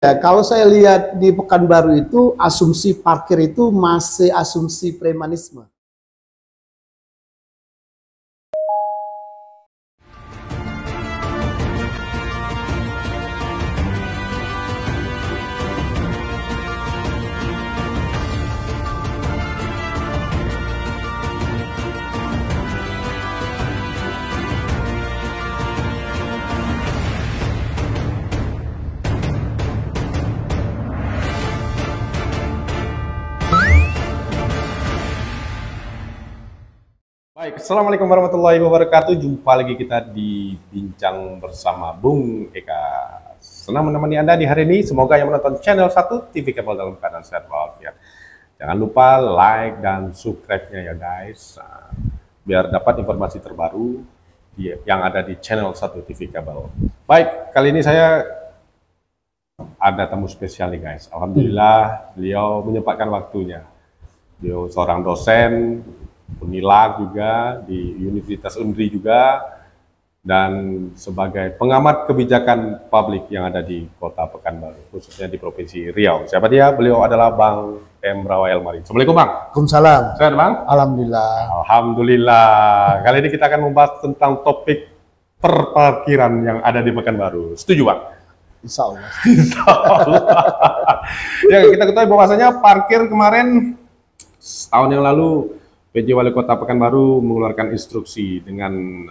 Ya, kalau saya lihat di Pekanbaru itu asumsi parkir itu masih asumsi premanisme. Baik, Assalamualaikum warahmatullahi wabarakatuh. Jumpa lagi kita di Bincang bersama Bung Eka. Senang menemani Anda di hari ini. Semoga yang menonton channel 1 TV Kabel dalam keadaan sehat walafiat. Jangan lupa like dan subscribe-nya ya guys. Biar dapat informasi terbaru yang ada di channel 1 TV Kabel. Baik, kali ini saya ada tamu spesial nih guys. Alhamdulillah beliau menyempatkan waktunya. Beliau seorang dosen Unilag juga di Universitas Undri juga, dan sebagai pengamat kebijakan publik yang ada di Kota Pekanbaru, khususnya di Provinsi Riau. Siapa dia? Beliau adalah Bang M. Rawai Elmari. Assalamualaikum Bang. Waalaikumsalam. Sehat Bang? Alhamdulillah. Alhamdulillah. Kali ini kita akan membahas tentang topik perparkiran yang ada di Pekanbaru. Setuju Bang? Insya Allah. Insya Allah. Ya, kita ketahui bahwasanya parkir kemarin tahun yang lalu PJ Wali Kota Pekanbaru mengeluarkan instruksi dengan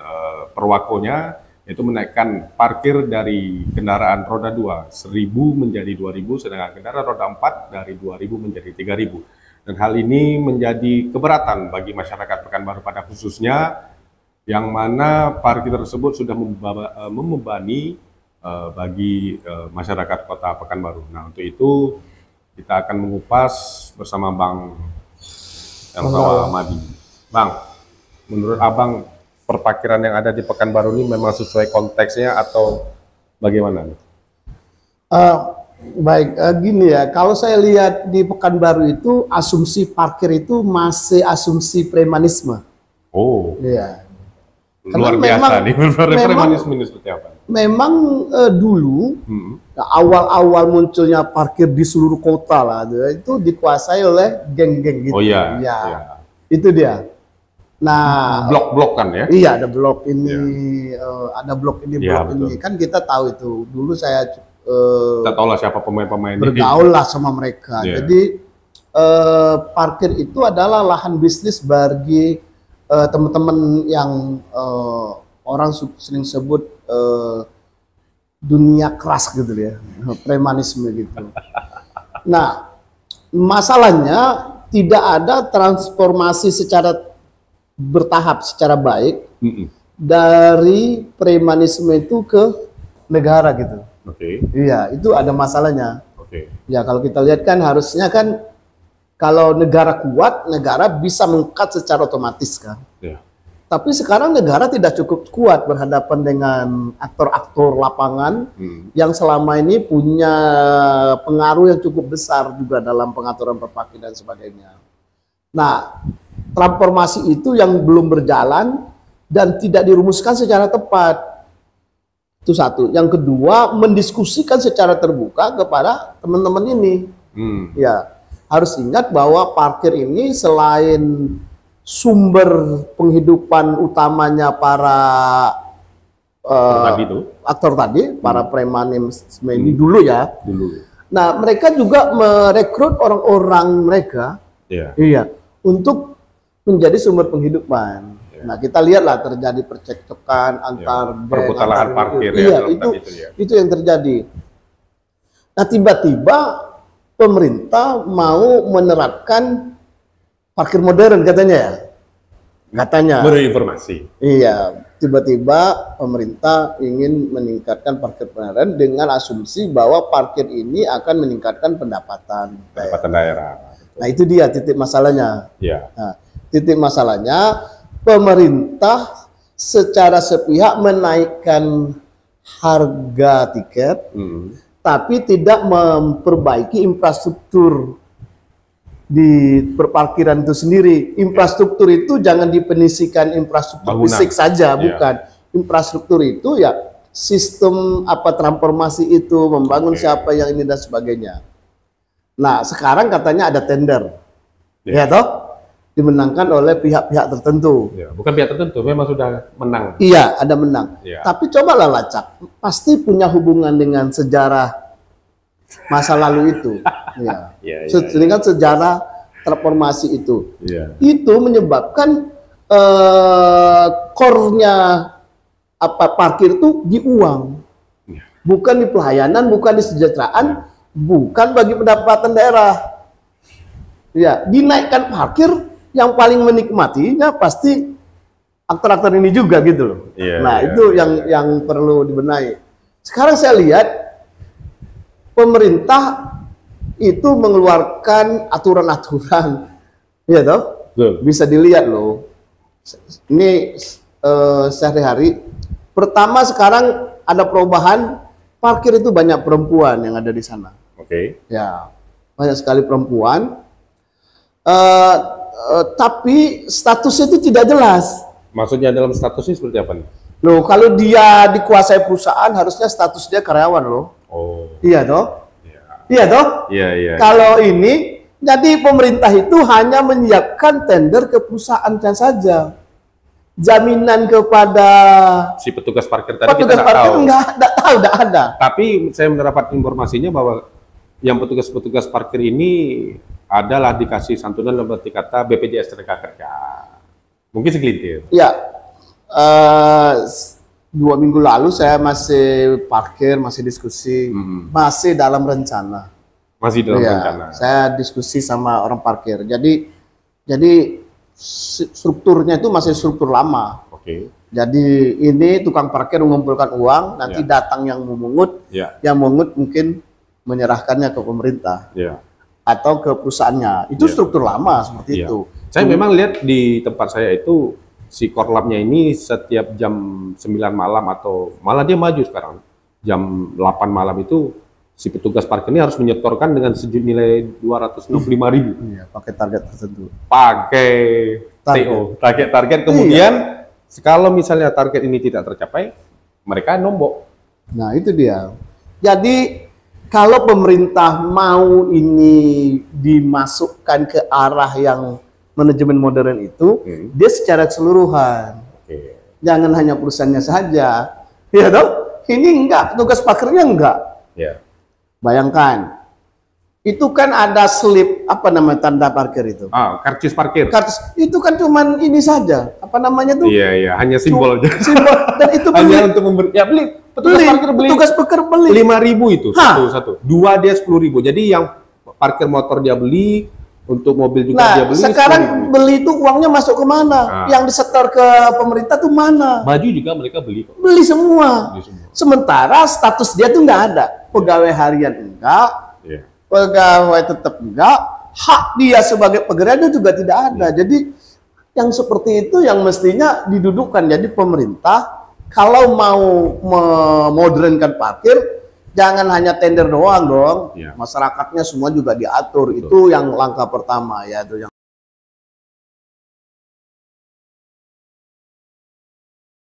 perwakonya, yaitu menaikkan parkir dari kendaraan roda 2 1.000 menjadi 2.000, sedangkan kendaraan roda 4 dari 2.000 menjadi 3.000. Dan hal ini menjadi keberatan bagi masyarakat Pekanbaru pada khususnya, yang mana parkir tersebut sudah membebani bagi masyarakat Kota Pekanbaru. Nah, untuk itu kita akan mengupas bersama Bang Madi. Bang, menurut Abang perparkiran yang ada di Pekanbaru ini memang sesuai konteksnya atau bagaimana? Baik, gini ya, kalau saya lihat di Pekanbaru itu asumsi parkir itu masih asumsi premanisme. Oh, iya. Luar biasa nih, premanisme ini seperti apa? Memang dulu awal-awal munculnya parkir di seluruh kota lah, itu dikuasai oleh geng-geng gitu. Oh iya, ya. Iya. Itu dia. Nah, blok-blok kan ya? Iya, ada blok ini, ada blok ini, ya, blok ini. Kan kita tahu itu. Dulu saya kita tahu lah siapa pemain-pemain bergaul lah sama mereka. Yeah. Jadi parkir itu adalah lahan bisnis bagi teman-teman yang orang sering sebut dunia keras gitu ya, premanisme gitu. Nah, masalahnya tidak ada transformasi secara bertahap, secara baik dari premanisme itu ke negara gitu. Oke. Iya, itu ada masalahnya. Oke. Ya, kalau kita lihat kan harusnya kan kalau negara kuat, negara bisa mengangkat secara otomatis kan. Yeah. Tapi sekarang negara tidak cukup kuat berhadapan dengan aktor-aktor lapangan yang selama ini punya pengaruh yang cukup besar juga dalam pengaturan perparkiran dan sebagainya. Nah, transformasi itu yang belum berjalan dan tidak dirumuskan secara tepat. Itu satu. Yang kedua, mendiskusikan secara terbuka kepada teman-teman ini. Ya, harus ingat bahwa parkir ini selain sumber penghidupan utamanya para aktor tadi, para premanisme ini dulu ya. Nah, mereka juga merekrut orang-orang mereka, iya, untuk menjadi sumber penghidupan. Nah, kita lihatlah terjadi percekcokan antar perebutan lahan parkir. Iya, itu yang terjadi. Nah, tiba-tiba pemerintah mau menerapkan parkir modern katanya ya. Katanya. Menurut informasi. Iya, tiba-tiba pemerintah ingin meningkatkan parkir modern dengan asumsi bahwa parkir ini akan meningkatkan pendapatan daerah. Nah, itu dia titik masalahnya. Iya. Nah, titik masalahnya pemerintah secara sepihak menaikkan harga tiket, tapi tidak memperbaiki infrastruktur di perparkiran itu sendiri. Infrastruktur itu jangan dipenisikan infrastruktur fisik saja, bukan. Infrastruktur itu ya sistem apa transformasi itu, membangun siapa yang ini dan sebagainya. Nah, sekarang katanya ada tender. Ya toh? Dimenangkan oleh pihak-pihak tertentu. Ya, bukan pihak tertentu, memang sudah menang. Iya, ada menang. Ya. Tapi cobalah lacak, pasti punya hubungan dengan sejarah masa lalu itu. Ya. Dengan sejarah transformasi itu. Ya. Itu menyebabkan core-nya apa parkir itu di uang. Ya. Bukan di pelayanan, bukan di kesejahteraan, bukan bagi pendapatan daerah. Ya, dinaikkan parkir yang paling menikmatinya pasti aktor-aktor ini juga gitu loh. Itu yang perlu dibenahi. Sekarang saya lihat pemerintah itu mengeluarkan aturan-aturan, ya toh, bisa dilihat loh. Ini sehari-hari. Pertama sekarang ada perubahan, parkir itu banyak perempuan yang ada di sana. Ya, banyak sekali perempuan. Tapi statusnya itu tidak jelas. Maksudnya dalam statusnya seperti apa nih? Loh, kalau dia dikuasai perusahaan harusnya status dia karyawan loh. Oh. Iya toh? Iya toh? Iya. Kalau ini, jadi pemerintah itu hanya menyiapkan tender ke perusahaan saja. Jaminan kepada si petugas parkir tadi petugas kita parkir tahu. Nggak ada. Tapi saya mendapat informasinya bahwa yang petugas-petugas parkir ini adalah dikasih santunan dalam arti kata BPJS Tenaga Kerja. Mungkin segelintir. Ya, 2 minggu lalu saya masih parkir, masih diskusi, masih dalam rencana. Masih dalam rencana. Saya diskusi sama orang parkir. Jadi strukturnya itu masih struktur lama. Jadi ini tukang parkir mengumpulkan uang, nanti datang yang memungut, yang memungut mungkin menyerahkannya ke pemerintah. Atau ke perusahaannya, itu struktur lama seperti itu. Saya memang lihat di tempat saya itu si korlapnya ini setiap jam 9 malam atau malah dia maju sekarang jam 8 malam itu si petugas parkir ini harus menyetorkan dengan nilai 265.000. Iya, pakai target tertentu. Pakai TO, target. Kemudian kalau misalnya target ini tidak tercapai, mereka nombok. Nah itu dia. Jadi kalau pemerintah mau ini dimasukkan ke arah yang manajemen modern itu, dia secara keseluruhan. Jangan hanya perusahaannya saja. Ya toh? Ini enggak, tugas parkirnya enggak. Bayangkan. Itu kan ada slip, apa namanya tanda parkir itu? Karcis parkir. Karcis, itu kan cuman ini saja. Apa namanya tuh? Iya, hanya simbol aja. Simbol. Dan itu hanya untuk memberi. Ya beli. Petugas parkir beli 5.000 itu satu. 2 dia 10.000. Jadi yang parkir motor dia beli, untuk mobil juga dia beli. Sekarang beli itu uangnya masuk ke mana? Yang disetor ke pemerintah tuh mana? Baju juga mereka beli kok. Beli semua. Sementara status dia tuh nggak ada. Pegawai harian enggak, pegawai tetap enggak, hak dia sebagai pekerja juga tidak ada. Jadi yang seperti itu yang mestinya didudukkan. Jadi pemerintah kalau mau memodernkan parkir, jangan hanya tender doang dong. Masyarakatnya semua juga diatur. Itu yang langkah pertama ya.